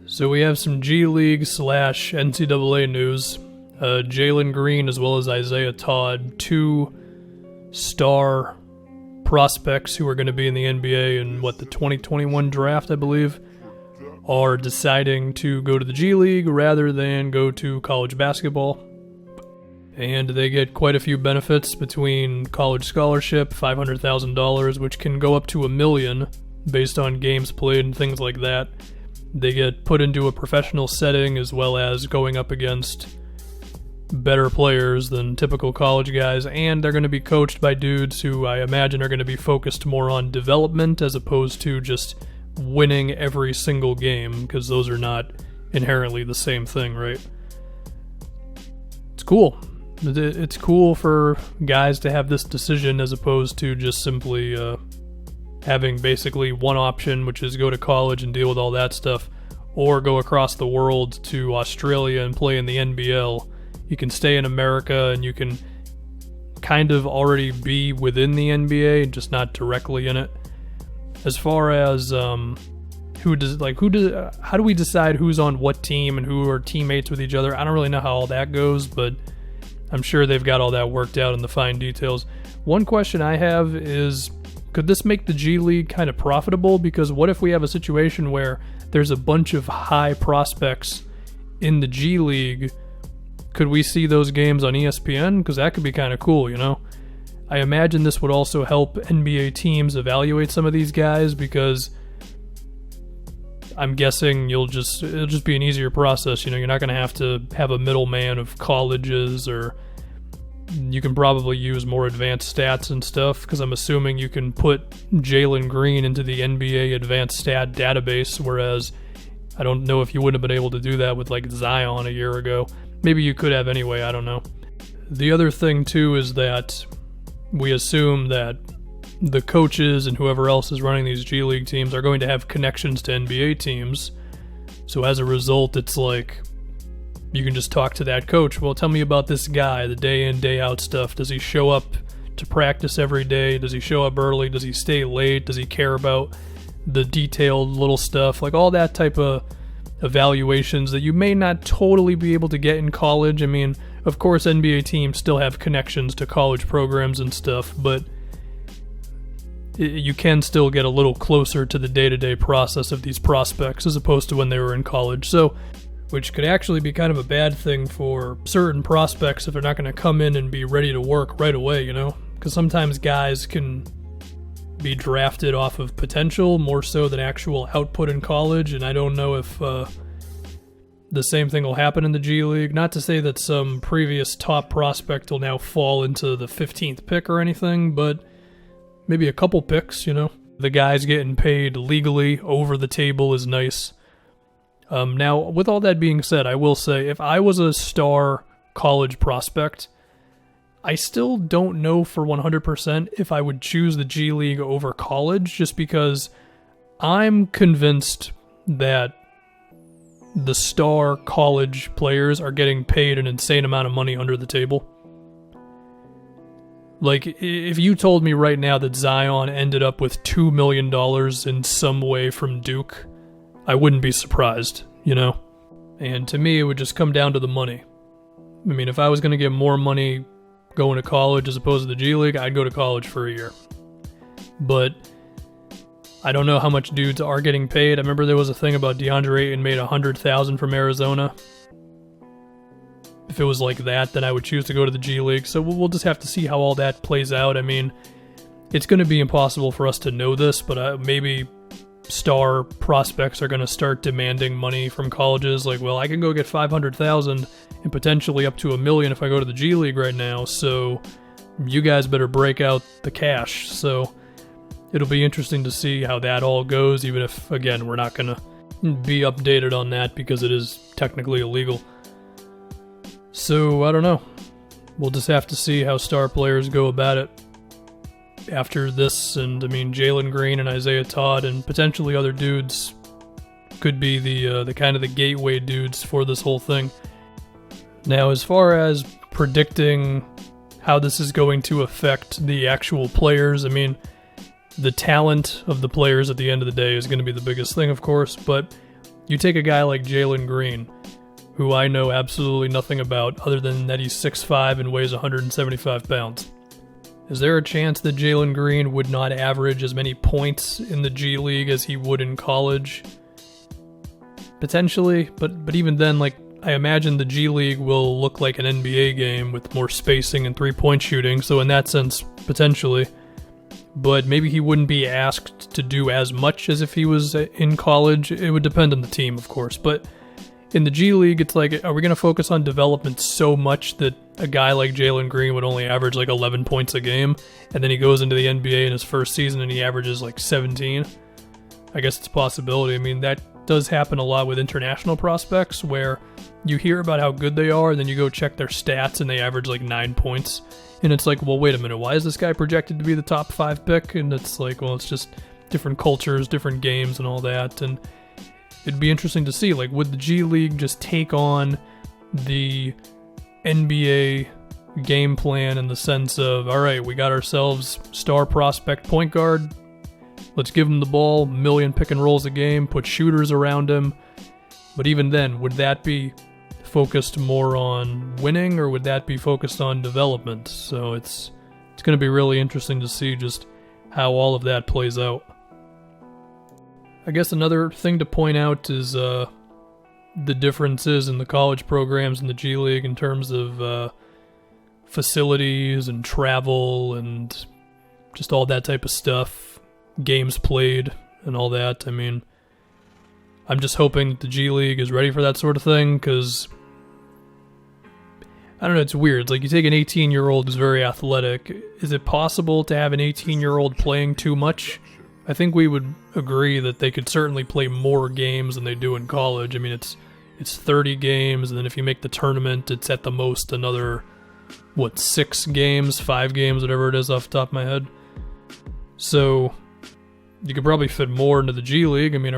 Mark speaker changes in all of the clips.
Speaker 1: So we have some G League / NCAA news. Jalen Green as well as Isaiah Todd, two star prospects who are going to be in the NBA in the 2021 draft, I believe, are deciding to go to the G League rather than go to college basketball. And they get quite a few benefits between college scholarship, $500,000, which can go up to $1 million based on games played and things like that. They get put into a professional setting as well as going up against better players than typical college guys, and they're going to be coached by dudes who I imagine are going to be focused more on development as opposed to just winning every single game, because those are not inherently the same thing, right? It's cool. It's cool for guys to have this decision as opposed to just simply having basically one option, which is go to college and deal with all that stuff, or go across the world to Australia and play in the NBL. You can stay in America and you can kind of already be within the NBA, just not directly in it. As far as how do we decide who's on what team and who are teammates with each other? I don't really know how all that goes, but I'm sure they've got all that worked out in the fine details. One question I have is, could this make the G League kind of profitable? Because what if we have a situation where there's a bunch of high prospects in the G League? Could we see those games on ESPN? Because that could be kind of cool, you know? I imagine this would also help NBA teams evaluate some of these guys, because I'm guessing it'll just be an easier process. You know, you're not going to have a middleman of colleges, or you can probably use more advanced stats and stuff, because I'm assuming you can put Jalen Green into the NBA advanced stat database, whereas I don't know if you wouldn't have been able to do that with like Zion a year ago. Maybe you could have anyway, I don't know. The other thing too is that we assume that the coaches and whoever else is running these G League teams are going to have connections to NBA teams. So as a result, it's like you can just talk to that coach. Well, tell me about this guy, the day in, day out stuff. Does he show up to practice every day? Does he show up early? Does he stay late? Does he care about the detailed little stuff? Like all that type of evaluations that you may not totally be able to get in college. I mean, of course, NBA teams still have connections to college programs and stuff, but you can still get a little closer to the day-to-day process of these prospects as opposed to when they were in college. So, which could actually be kind of a bad thing for certain prospects if they're not going to come in and be ready to work right away, you know? Because sometimes guys can be drafted off of potential more so than actual output in college, and I don't know if the same thing will happen in the G League. Not to say that some previous top prospect will now fall into the 15th pick or anything, but maybe a couple picks, you know. The guys getting paid legally over the table is nice. Now, with all that being said, I will say, if I was a star college prospect, I still don't know for 100% if I would choose the G League over college, just because I'm convinced that the star college players are getting paid an insane amount of money under the table. Like, if you told me right now that Zion ended up with $2 million in some way from Duke, I wouldn't be surprised, you know? And to me, it would just come down to the money. I mean, if I was going to get more money going to college as opposed to the G League, I'd go to college for a year. But I don't know how much dudes are getting paid. I remember there was a thing about DeAndre Ayton made $100,000 from Arizona. If it was like that, then I would choose to go to the G League. So we'll just have to see how all that plays out. I mean, it's going to be impossible for us to know this, but maybe star prospects are going to start demanding money from colleges. Like, well, I can go get $500,000 and potentially up to $1 million if I go to the G League right now, so you guys better break out the cash. So it'll be interesting to see how that all goes, even if, again, we're not going to be updated on that because it is technically illegal. So, I don't know. We'll just have to see how star players go about it after this. And, I mean, Jalen Green and Isaiah Todd and potentially other dudes could be the kind of the gateway dudes for this whole thing. Now, as far as predicting how this is going to affect the actual players, I mean, the talent of the players at the end of the day is going to be the biggest thing, of course, but You take a guy like Jalen Green, who I know absolutely nothing about other than that he's 6'5" and weighs 175 pounds. Is there a chance that Jalen Green would not average as many points in the G League as he would in college? Potentially, but even then, like, I imagine the G League will look like an NBA game with more spacing and three-point shooting, so in that sense, potentially. But maybe he wouldn't be asked to do as much as if he was in college. It would depend on the team, of course. But in the G League, it's like, are we going to focus on development so much that a guy like Jalen Green would only average like 11 points a game, and then he goes into the NBA in his first season and he averages like 17? I guess it's a possibility. I mean, that does happen a lot with international prospects, where you hear about how good they are, and then you go check their stats and they average like 9 points. And it's like, well, wait a minute, why is this guy projected to be the top 5 pick? And it's like, well, it's just different cultures, different games, and all that. And it'd be interesting to see, like, would the G League just take on the NBA game plan in the sense of, all right, we got ourselves star prospect point guard, let's give him the ball, million pick and rolls a game, put shooters around him. But even then, would that be focused more on winning, or would that be focused on development? So it's going to be really interesting to see just how all of that plays out. I guess another thing to point out is the differences in the college programs in the G League in terms of facilities and travel and just all that type of stuff, games played and all that. I mean, I'm just hoping that the G League is ready for that sort of thing, because I don't know, it's weird. It's like you take an 18-year-old who's very athletic. Is it possible to have an 18-year-old playing too much? I think we would agree that they could certainly play more games than they do in college. I mean, it's 30 games, and then if you make the tournament, it's at the most another, 6 games, 5 games, whatever it is off the top of my head. So you could probably fit more into the G League. I mean,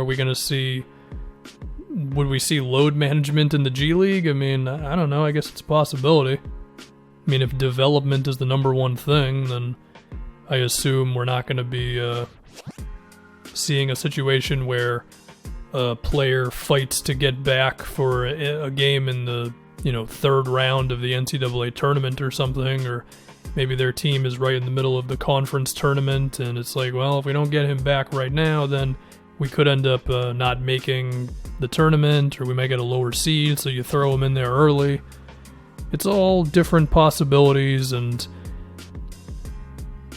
Speaker 1: would we see load management in the G League? I mean, I don't know. I guess it's a possibility. I mean, if development is the number one thing, then I assume we're not going to be seeing a situation where a player fights to get back for a game in the third round of the NCAA tournament or something, or maybe their team is right in the middle of the conference tournament, and it's like, well, if we don't get him back right now, then we could end up not making the tournament, or we might get a lower seed, so you throw him in there early. It's all different possibilities, and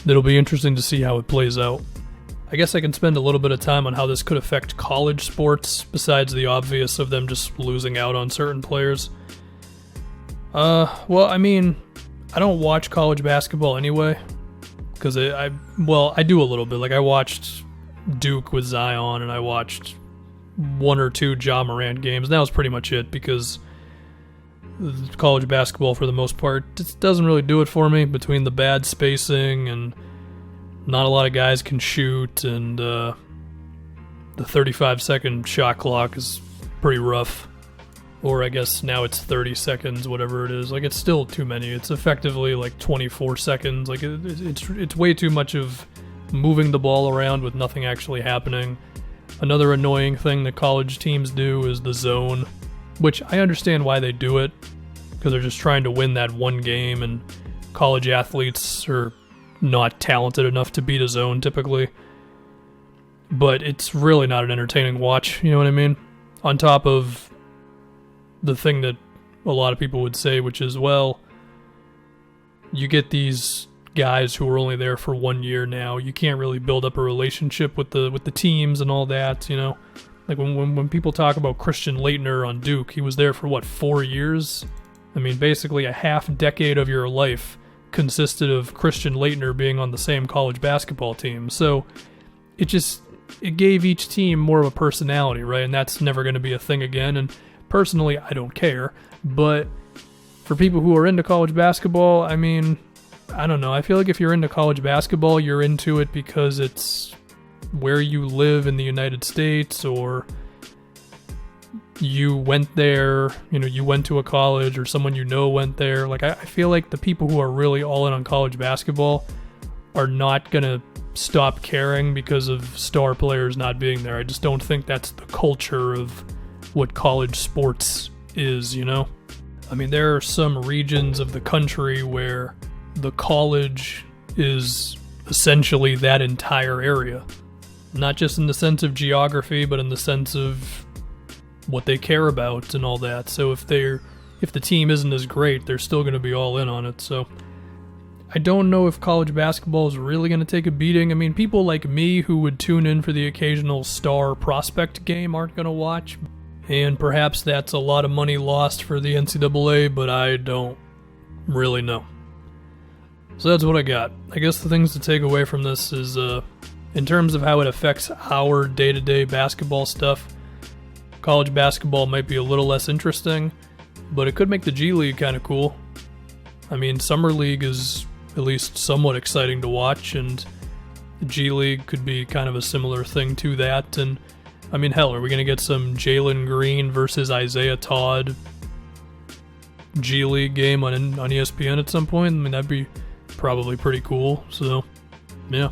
Speaker 1: it'll be interesting to see how it plays out. I guess I can spend a little bit of time on how this could affect college sports, besides the obvious of them just losing out on certain players. Well, I mean, I don't watch college basketball anyway, because I do a little bit. Like, I watched Duke with Zion, and I watched 1 or 2 Ja Morant games, and that was pretty much it, because college basketball, for the most part, just doesn't really do it for me, between the bad spacing and not a lot of guys can shoot, and the 35-second shot clock is pretty rough. Or I guess now it's 30 seconds, whatever it is. Like, it's still too many. It's effectively like 24 seconds. Like, it's way too much of moving the ball around with nothing actually happening. Another annoying thing that college teams do is the zone, which I understand why they do it, because they're just trying to win that one game, and college athletes are not talented enough to beat a zone typically. But it's really not an entertaining watch, you know what I mean? On top of the thing that a lot of people would say, which is, well, you get these guys who are only there for 1 year now. You can't really build up a relationship with the teams and all that, you know? Like, when people talk about Christian Laettner on Duke, he was there for, 4 years? I mean, basically a half decade of your life consisted of Christian Laettner being on the same college basketball team. So it gave each team more of a personality, right? And that's never going to be a thing again. And personally, I don't care. But for people who are into college basketball, I mean, I don't know. I feel like if you're into college basketball, you're into it because it's where you live in the United States, or you went there, you went to a college, or someone went there. Like, I feel like the people who are really all in on college basketball are not going to stop caring because of star players not being there. I just don't think that's the culture of what college sports is, you know? I mean, there are some regions of the country where the college is essentially that entire area. Not just in the sense of geography, but in the sense of what they care about and all that. So if the team isn't as great, they're still going to be all in on it. So I don't know if college basketball is really going to take a beating. I mean, people like me who would tune in for the occasional star prospect game aren't going to watch. And perhaps that's a lot of money lost for the NCAA, but I don't really know. So that's what I got. I guess the things to take away from this is, in terms of how it affects our day-to-day basketball stuff, college basketball might be a little less interesting, but it could make the G League kind of cool. I mean, Summer League is at least somewhat exciting to watch, and the G League could be kind of a similar thing to that. And I mean, hell, are we going to get some Jalen Green versus Isaiah Todd G League game on ESPN at some point? I mean, that'd be probably pretty cool. So, yeah.